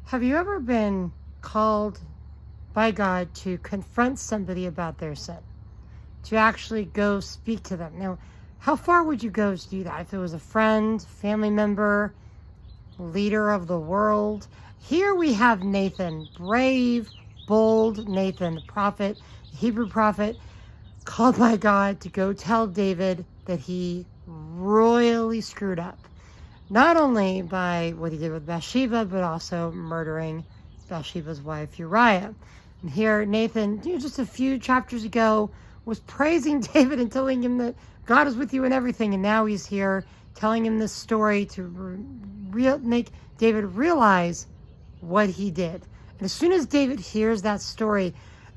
Have you ever been called by God to confront somebody about their sin? To actually go speak to them? Now, how far would you go to do that? If it was a friend, family member, leader of the world? Here we have Nathan, brave, bold Nathan, the prophet, the Hebrew prophet, called by God to go tell David that he royally screwed up. Not only by what he did with Bathsheba, but also murdering Bathsheba's wife, Uriah. And here, Nathan, just a few chapters ago, was praising David and telling him that God is with you in everything. And now he's here telling him this story to make David realize what he did. And as soon as David hears that story,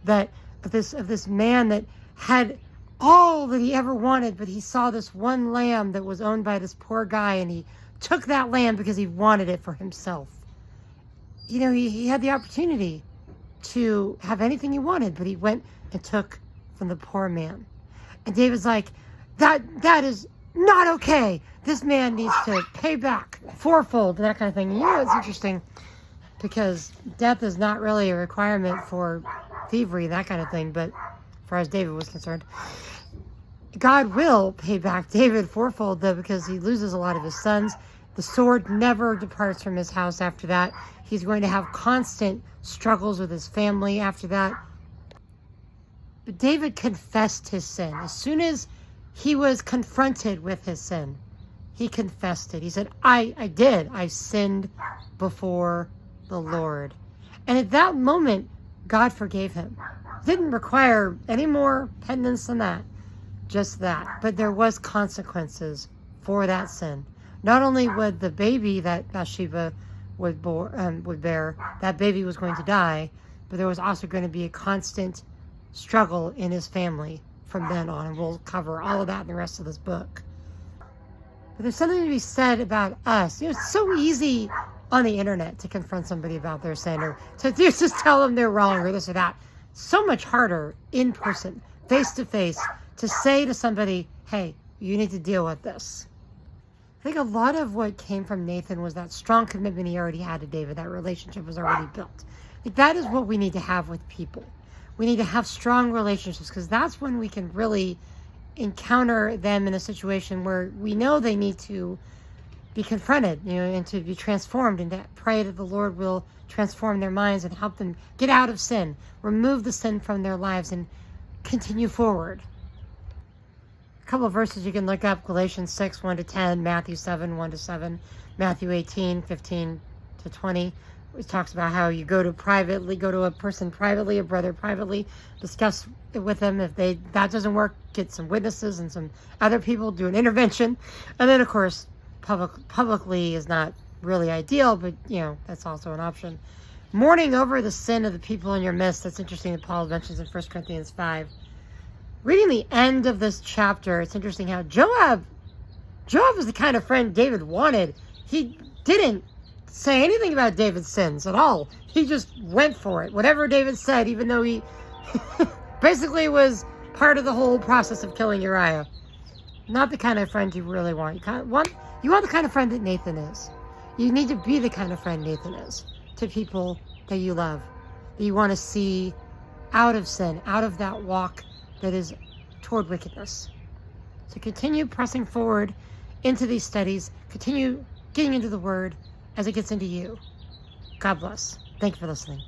of this man that had all that he ever wanted, but he saw this one lamb that was owned by this poor guy, and he took that lamb because he wanted it for himself. He had the opportunity to have anything he wanted, but he went and took from the poor man. And David's like, that is not okay. This man needs to pay back fourfold, that kind of thing. It's interesting because death is not really a requirement for thievery, that kind of thing, but as far as David was concerned, God will pay back David fourfold, though, because he loses a lot of his sons. The sword never departs from his house after that. He's going to have constant struggles with his family after that. But David confessed his sin. As soon as he was confronted with his sin, he confessed it. He said, I sinned before the Lord. And at that moment, God forgave him. It didn't require any more penance than that. Just that. But there was consequences for that sin. Not only would the baby that Bathsheba would bear, that baby was going to die, but there was also going to be a constant struggle in his family from then on. And we'll cover all of that in the rest of this book. But there's something to be said about us. It's so easy on the internet to confront somebody about their sin, or to just tell them they're wrong or this or that. So much harder in person, face to face, to say to somebody, hey, you need to deal with this. I think a lot of what came from Nathan was that strong commitment he already had to David. That relationship was already built. I think that is what we need to have with people. We need to have strong relationships, because that's when we can really encounter them in a situation where we know they need to be confronted, and to be transformed, and to pray that the Lord will transform their minds and help them get out of sin, remove the sin from their lives, and continue forward. A couple of verses you can look up: Galatians 6, 1-10, Matthew 7, 1-7, Matthew 18, 15-20. It talks about how you go to a person privately, a brother privately, discuss it with them. If that doesn't work, get some witnesses and some other people, do an intervention. And then, of course, publicly is not really ideal, but that's also an option. Mourning over the sin of the people in your midst. That's interesting that Paul mentions in 1 Corinthians 5. Reading the end of this chapter, it's interesting how Joab was the kind of friend David wanted. He didn't say anything about David's sins at all. He just went for it. Whatever David said, even though he basically was part of the whole process of killing Uriah. Not the kind of friend you really want. You want the kind of friend that Nathan is. You need to be the kind of friend Nathan is to people that you love, that you want to see out of sin, out of that walk that is toward wickedness. So continue pressing forward into these studies. Continue getting into the Word as it gets into you. God bless. Thank you for listening.